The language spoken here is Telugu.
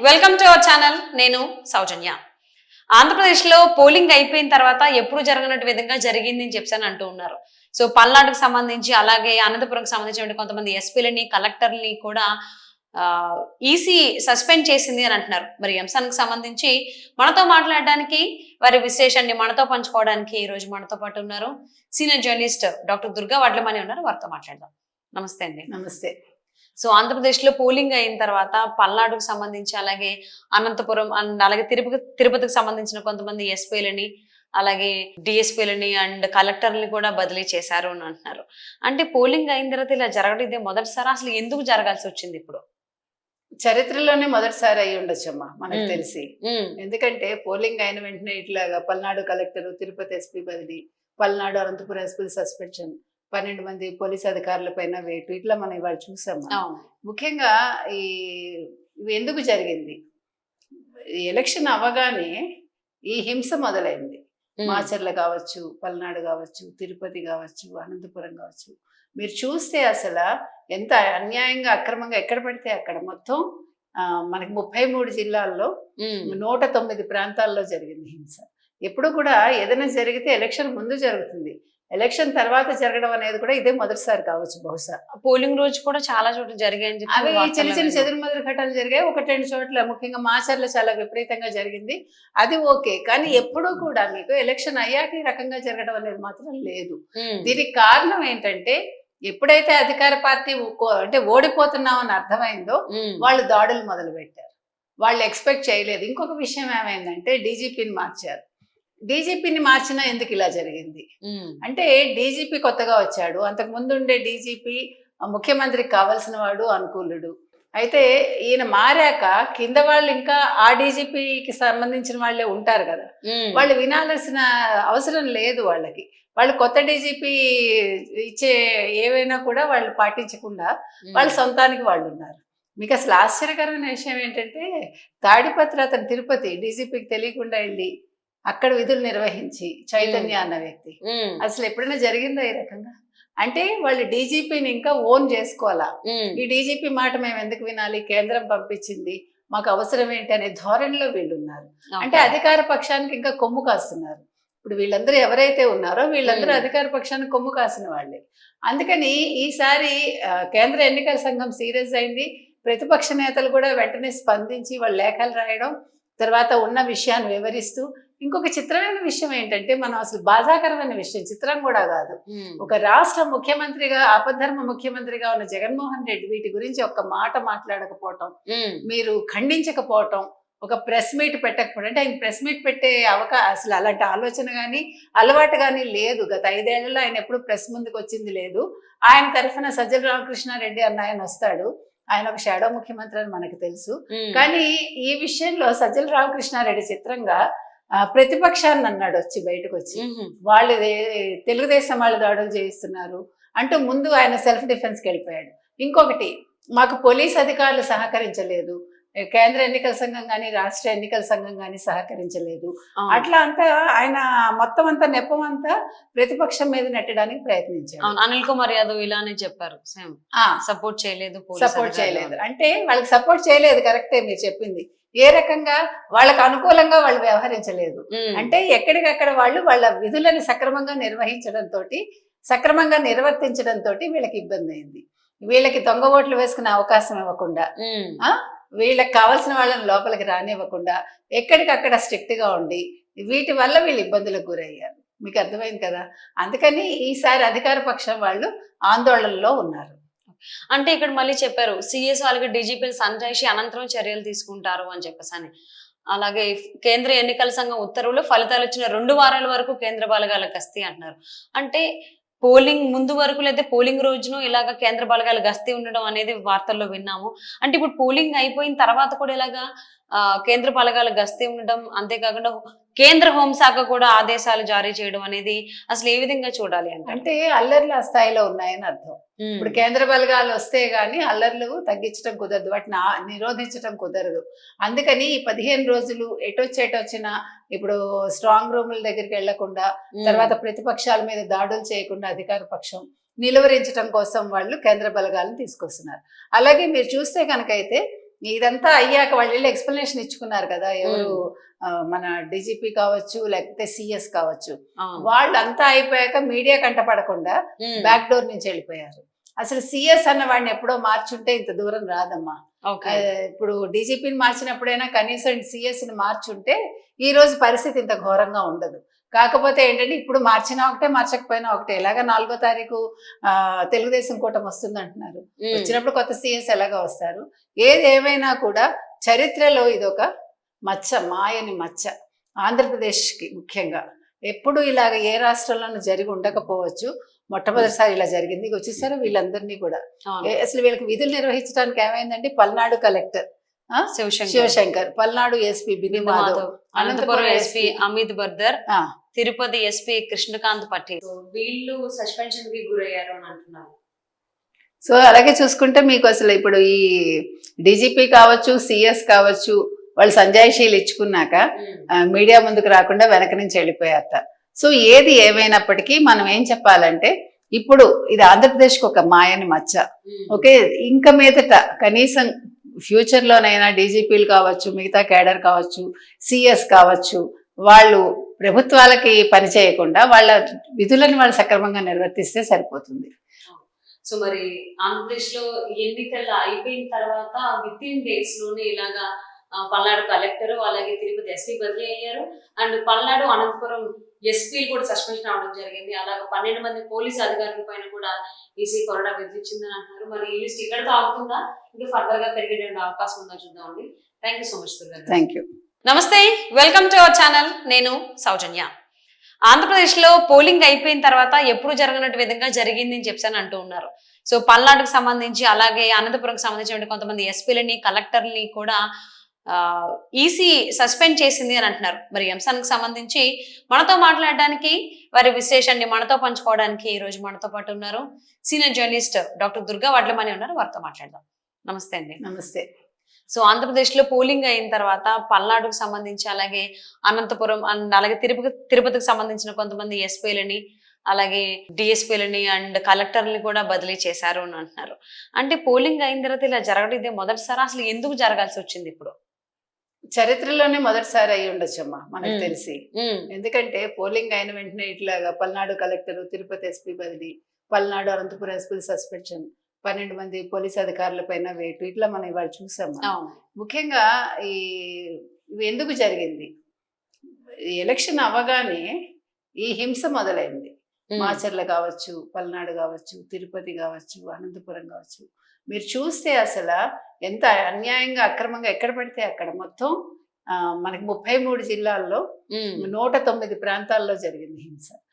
Welcome to our channel. నేను సౌజన్య. ఆంధ్రప్రదేశ్లో పోలింగ్ అయిపోయిన తర్వాత ఎప్పుడు జరగనట్టు విధంగా జరిగింది అని చెప్పని అంటూ ఉన్నారు. సో పల్నాడుకు సంబంధించి అలాగే అనంతపురంకి సంబంధించిన కొంతమంది ఎస్పీలని కలెక్టర్ని కూడా ఈసీ సస్పెండ్ చేసింది అని అంటున్నారు. మరి ఈ అంశానికి సంబంధించి మనతో మాట్లాడడానికి వారి విశ్లేషణని మనతో పంచుకోవడానికి ఈ రోజు మనతో పాటు ఉన్నారు senior journalist doctor Durga Vadlamani ఉన్నారు. వారితో మాట్లాడదాం. నమస్తే అండి. నమస్తే. సో ఆంధ్రప్రదేశ్ లో పోలింగ్ అయిన తర్వాత పల్నాడుకు సంబంధించి అలాగే అనంతపురం అండ్ అలాగే తిరుపతికి సంబంధించిన కొంతమంది ఎస్పీలని అలాగే డిఎస్పీలని అండ్ కలెక్టర్ని కూడా బదిలీ చేశారు అని అంటున్నారు. అంటే పోలింగ్ అయిన తర్వాత ఇలా జరగడం ఇదే మొదటిసారి. అసలు ఎందుకు జరగాల్సి వచ్చింది? ఇప్పుడు చరిత్రలోనే మొదటిసారి అయి ఉండొచ్చమ్మా మనకు తెలిసి. ఎందుకంటే పోలింగ్ అయిన వెంటనే ఇట్లాగా పల్నాడు కలెక్టర్, తిరుపతి ఎస్పీ బదిలీ, పల్నాడు అనంతపురం ఎస్పీ సస్పెన్షన్, 12 మంది పోలీస్ అధికారుల పైన వేటు, ఇట్లా మనం ఇవాళ చూసాము. ముఖ్యంగా ఇవి ఎందుకు జరిగింది? ఎలక్షన్ అవ్వగానే ఈ హింస మొదలైంది. మాచర్ల కావచ్చు, పల్నాడు కావచ్చు, తిరుపతి కావచ్చు, అనంతపురం కావచ్చు. మీరు చూస్తే అసలు ఎంత అన్యాయంగా అక్రమంగా ఎక్కడ పడితే అక్కడ మొత్తం మనకి 33 జిల్లాల్లో 109 ప్రాంతాల్లో జరిగింది హింస. ఎప్పుడు కూడా ఏదైనా జరిగితే ఎలక్షన్ ముందు జరుగుతుంది, ఎలక్షన్ తర్వాత జరగడం అనేది కూడా ఇదే మొదటిసారి కావచ్చు బహుశా. పోలింగ్ రోజు కూడా చాలా చోట్ల జరిగాయని చెప్పి అవి చిన్న చిన్న చెదురుమదురు ఘటనలు జరిగాయి. 1-2 చోట్ల ముఖ్యంగా మాచర్ల చాలా విపరీతంగా జరిగింది. అది ఓకే, కానీ ఎప్పుడూ కూడా మీకు ఎలక్షన్ అయ్యాక ఈ రకంగా జరగడం అనేది మాత్రం లేదు. దీనికి కారణం ఏంటంటే ఎప్పుడైతే అధికార పార్టీ అంటే ఓడిపోతున్నామని అర్థమైందో వాళ్ళు దాడులు మొదలు పెట్టారు. వాళ్ళు ఎక్స్పెక్ట్ చేయలేదు. ఇంకొక విషయం ఏమైందంటే డీజీపీని మార్చారు. డీజీపీని మార్చినా ఎందుకు ఇలా జరిగింది అంటే డీజీపీ కొత్తగా వచ్చాడు. అంతకు ముందు ఉండే డీజీపీ ముఖ్యమంత్రికి కావాల్సిన వాడు, అనుకూలుడు. అయితే ఈయన మారాక కింద వాళ్ళు ఇంకా ఆ డీజీపీకి సంబంధించిన వాళ్ళే ఉంటారు కదా, వాళ్ళు వినాల్సిన అవసరం లేదు వాళ్ళకి. వాళ్ళు కొత్త డీజీపీ ఇచ్చే ఏవైనా కూడా వాళ్ళు పాటించకుండా వాళ్ళ సొంతానికి వాళ్ళు ఉన్నారు. మీకు అసలు ఆశ్చర్యకరమైన విషయం ఏంటంటే తాడిపత్రి అతను తిరుపతి డీజీపీకి తెలియకుండా వెళ్ళి అక్కడ విధులు నిర్వహించి చైతన్య అన్న వ్యక్తి అసలు ఎప్పుడైనా జరిగిందా ఈ రకంగా? అంటే వాళ్ళు డీజీపీని ఇంకా ఓన్ చేసుకోవాలా. ఈ డీజీపీ మాట మేము ఎందుకు వినాలి, కేంద్రం పంపించింది, మాకు అవసరం ఏంటి అనే ధోరణిలో వీళ్ళు ఉన్నారు. అంటే అధికార పక్షానికి ఇంకా కొమ్ము కాస్తున్నారు. ఇప్పుడు వీళ్ళందరూ ఎవరైతే ఉన్నారో వీళ్ళందరూ అధికార పక్షానికి కొమ్ము కాసిన వాళ్ళే. అందుకని ఈసారి కేంద్ర ఎన్నికల సంఘం సీరియస్ అయింది. ప్రతిపక్ష నేతలు కూడా వెంటనే స్పందించి వాళ్ళు లేఖలు రాయడం, తర్వాత ఉన్న విషయాన్ని వివరిస్తూ. ఇంకొక చిత్రమైన విషయం ఏంటంటే మనం అసలు బాధాకరమైన విషయం, చిత్రం కూడా కాదు, ఒక రాష్ట్ర ముఖ్యమంత్రిగా ఆపద్ధర్మ ముఖ్యమంత్రిగా ఉన్న జగన్మోహన్ రెడ్డి వీటి గురించి ఒక్క మాట మాట్లాడకపోవటం, మీరు ఖండించకపోవటం, ఒక ప్రెస్ మీట్ పెట్టకపోవడం. అంటే ఆయన ప్రెస్ మీట్ పెట్టే అసలు అలాంటి ఆలోచన కానీ అలవాటు కానీ లేదు. గత 5 ఏళ్లలో ఆయన ఎప్పుడు ప్రెస్ ముందుకు వచ్చింది లేదు. ఆయన తరఫున సజ్జల రామకృష్ణారెడ్డి అన్న ఆయన వస్తాడు, ఆయన ఒక షాడో ముఖ్యమంత్రి అని మనకు తెలుసు. కానీ ఈ విషయంలో సజ్జల రామకృష్ణారెడ్డి చిత్రంగా ప్రతిపక్షాన్ని అన్నాడు వచ్చి బయటకు వచ్చి, వాళ్ళు తెలుగుదేశం వాళ్ళు దాడులు చేయిస్తున్నారు అంటూ ముందు ఆయన సెల్ఫ్ డిఫెన్స్కి వెళ్ళిపోయాడు. ఇంకొకటి, మాకు పోలీస్ అధికారులు సహకరించలేదు, కేంద్ర ఎన్నికల సంఘం కానీ రాష్ట్ర ఎన్నికల సంఘం కానీ సహకరించలేదు. అట్లా అంతా ఆయన మొత్తం అంతా నెపం అంతా ప్రతిపక్షం మీద నెట్టడానికి ప్రయత్నించారు. అనిల్ కుమార్ యాదవ్ ఇలానే చెప్పారు, సపోర్ట్ చేయలేదు. అంటే వాళ్ళకి సపోర్ట్ చేయలేదు, కరెక్టే మీరు చెప్పింది. ఏ రకంగా వాళ్ళకు అనుకూలంగా వాళ్ళు వ్యవహరించలేదు. అంటే ఎక్కడికక్కడ వాళ్ళు వాళ్ళ విధులను సక్రమంగా నిర్వహించడంతో, సక్రమంగా నిర్వర్తించడంతో వీళ్ళకి ఇబ్బంది అయింది. వీళ్ళకి దొంగ ఓట్లు వేసుకునే అవకాశం ఇవ్వకుండా, వీళ్ళకి కావాల్సిన వాళ్ళని లోపలికి రానివ్వకుండా ఎక్కడికక్కడ స్ట్రిక్ట్ గా ఉండి వీటి వల్ల వీళ్ళు ఇబ్బందులకు గురయ్యారు. మీకు అర్థమైంది కదా. అందుకని ఈసారి అధికార పక్షం వాళ్ళు ఆందోళనలో ఉన్నారు. అంటే ఇక్కడ మళ్ళీ చెప్పారు సిఎస్ వాళ్ళకి డీజీపీలు సంజాయిషి అనంతరం చర్యలు తీసుకుంటారు అని చెప్పేసి. అలాగే కేంద్ర ఎన్నికల సంఘం ఉత్తర్వులు ఫలితాలు వచ్చిన 2 వారాల వరకు కేంద్ర బలగాల గస్తీ అంటున్నారు. అంటే పోలింగ్ ముందు వరకు లేదా పోలింగ్ రోజును ఇలాగా కేంద్ర బలగాలు గస్తీ ఉండడం అనేది వార్తల్లో విన్నాము. అంటే ఇప్పుడు పోలింగ్ అయిపోయిన తర్వాత కూడా ఇలాగా కేంద్ర బలగాలు గస్తీ ఉండడం, అంతేకాకుండా కేంద్ర హోంశాఖ కూడా ఆదేశాలు జారీ చేయడం అనేది అసలు ఏ విధంగా చూడాలి అంటే అల్లర్లు ఆ స్థాయిలో ఉన్నాయని అర్థం. ఇప్పుడు కేంద్ర బలగాలు వస్తే గానీ అల్లర్లు తగ్గించడం కుదరదు, వాటిని నిరోధించడం కుదరదు. అందుకని ఈ 15 రోజులు ఎటొచ్చినా ఇప్పుడు స్ట్రాంగ్ రూముల దగ్గరికి వెళ్లకుండా, తర్వాత ప్రతిపక్షాల మీద దాడులు చేయకుండా అధికార పక్షం నిలువరించడం కోసం వాళ్ళు కేంద్ర బలగాలను తీసుకొస్తున్నారు. అలాగే మీరు చూస్తే కనుకైతే ఇదంతా అయ్యాక వాళ్ళు ఎక్స్ప్లెనేషన్ ఇచ్చుకున్నారు కదా ఎవరు మన డీజీపీ కావచ్చు లేకపోతే సిఎస్ కావచ్చు, వాళ్ళంతా అయిపోయాక మీడియా కంటపడకుండా బ్యాక్ డోర్ నుంచి వెళ్ళిపోయారు. అసలు సిఎస్ అన్న వాడిని ఎప్పుడో మార్చుంటే ఇంత దూరం రాదమ్మా. ఇప్పుడు డీజీపీని మార్చినప్పుడైనా కనీసం సిఎస్ ని మార్చుంటే ఈ రోజు పరిస్థితి ఇంత ఘోరంగా ఉండదు. కాకపోతే ఏంటంటే ఇప్పుడు మార్చినా ఒకటే మార్చకపోయినా ఒకటే. ఎలాగా 4వ తారీఖు తెలుగుదేశం కూటమి వస్తుంది అంటున్నారు, వచ్చినప్పుడు కొత్త సిఎస్ ఎలాగా వస్తారు. ఏది ఏమైనా కూడా చరిత్రలో ఇదొక మచ్చ, మాయని మచ్చ ఆంధ్రప్రదేశ్కి. ముఖ్యంగా ఎప్పుడు ఇలాగ ఏ రాష్ట్రంలోనూ జరిగి ఉండకపోవచ్చు, మొట్టమొదటిసారి ఇలా జరిగింది. ఇక వచ్చేసారు వీళ్ళందరినీ కూడా. అసలు వీళ్ళకి విధులు నిర్వహించడానికి ఏమైందంటే పల్నాడు కలెక్టర్ శివశంకర్, పల్నాడు ఎస్పీ బిందు మాధవ్, అనంతపురం ఎస్పీ అమిత్ బర్దర్, తిరుపతి ఎస్పీ కృష్ణకాంత్ పటేల్ వీళ్ళు సస్పెన్షన్ కి గురయ్యారు అని అంటున్నారు. సో అలాగే చూసుకుంటే మీకు అసలు ఇప్పుడు ఈ డీజీపీ కావచ్చు సిఎస్ కావచ్చు వాళ్ళు సంజాయిషీలు ఇచ్చుకున్నాక మీడియా ముందుకు రాకుండా వెనక నుంచి వెళ్ళిపోయారట. సో ఏది ఏమైనప్పటికీ మనం ఏం చెప్పాలంటే ఇప్పుడు ఇది ఆంధ్రప్రదేశ్కి ఒక మాయని మచ్చ. ఓకే, ఇంకా మీదట కనీసం ఫ్యూచర్ లోనైనా డీజీపీలు కావచ్చు, మిగతా కేడర్ కావచ్చు, సిఎస్ కావచ్చు, వాళ్ళు ప్రభుత్వాలకి పని చేయకుండా వాళ్ళ విధులను వాళ్ళు సక్రమంగా నిర్వర్తిస్తే సరిపోతుంది. సో మరి ఆంధ్రప్రదేశ్ లో ఎన్నికలు అయిపోయిన తర్వాత విత్ ఇన్ డేస్ లోనే ఇలాగా పల్నాడు కలెక్టర్ అలాగే తిరుపతి ఎస్పీ బదిలీ అయ్యారు. అండ్ పల్నాడు అనంతపురం ఎస్పీలు కూడా సస్పెన్షన్ అవడం జరిగింది. అలాగే 12 మంది పోలీసు అధికారుల పైన కూడా ఈసీ కొరడా విధించిందని అంటున్నారు. మరి ఈ లిస్ట్ ఇక్కడతో ఆగుతుందా, ఇంకా ఫర్దర్ గా పెరిగే అవకాశం ఉందా చూద్దామండి. Thank you so much Durga. Thank you. నమస్తే, వెల్కమ్ టు అవర్ ఛానల్. నేను సౌజన్య. ఆంధ్రప్రదేశ్ లో పోలింగ్ అయిపోయిన తర్వాత ఎప్పుడు జరగనట్టు విధంగా జరిగింది అని చెప్పని అంటూ ఉన్నారు. సో పల్నాడుకు సంబంధించి అలాగే అనంతపురంకి సంబంధించిన కొంతమంది ఎస్పీలని కలెక్టర్ని కూడా ఈసీ సస్పెండ్ చేసింది అని అంటున్నారు. మరి ఈ అంశానికి సంబంధించి మనతో మాట్లాడడానికి, వారి విశ్లేషణని మనతో పంచుకోవడానికి ఈ రోజు మనతో పాటు ఉన్నారు సీనియర్ జర్నలిస్ట్ డాక్టర్ దుర్గా వడ్లమని ఉన్నారు. వారితో మాట్లాడదాం. నమస్తే అండి. నమస్తే. సో ఆంధ్రప్రదేశ్ లో పోలింగ్ అయిన తర్వాత పల్నాడుకు సంబంధించి అలాగే అనంతపురం అండ్ అలాగే తిరుపతికి సంబంధించిన కొంతమంది ఎస్పీలని అలాగే డిఎస్పీలని అండ్ కలెక్టర్ని కూడా బదిలీ చేశారు అని అంటున్నారు. అంటే పోలింగ్ అయిన తర్వాత ఇలా జరగడం ఇదే మొదటిసారి, అసలు ఎందుకు జరగాల్సి వచ్చింది? ఇప్పుడు చరిత్రలోనే మొదటిసారి అయి ఉండొచ్చమ్మా మనకు తెలిసి. ఎందుకంటే పోలింగ్ అయిన వెంటనే ఇట్లాగా పల్నాడు కలెక్టర్, తిరుపతి ఎస్పీ బదిలీ, పల్నాడు అనంతపురం ఎస్పీ సస్పెన్షన్, 12 మంది పోలీస్ అధికారుల పైన వేటు, ఇట్లా మనం ఇవాళ చూసాము. ముఖ్యంగా ఇవి ఎందుకు జరిగింది? ఎలక్షన్ అవ్వగానే ఈ హింస మొదలైంది. మాచర్ల కావచ్చు, పల్నాడు కావచ్చు, తిరుపతి కావచ్చు, అనంతపురం కావచ్చు. మీరు చూస్తే అసలు ఎంత అన్యాయంగా అక్రమంగా ఎక్కడ పడితే అక్కడ మొత్తం మనకి 33 జిల్లాల్లో 109 ప్రాంతాల్లో జరిగింది హింస.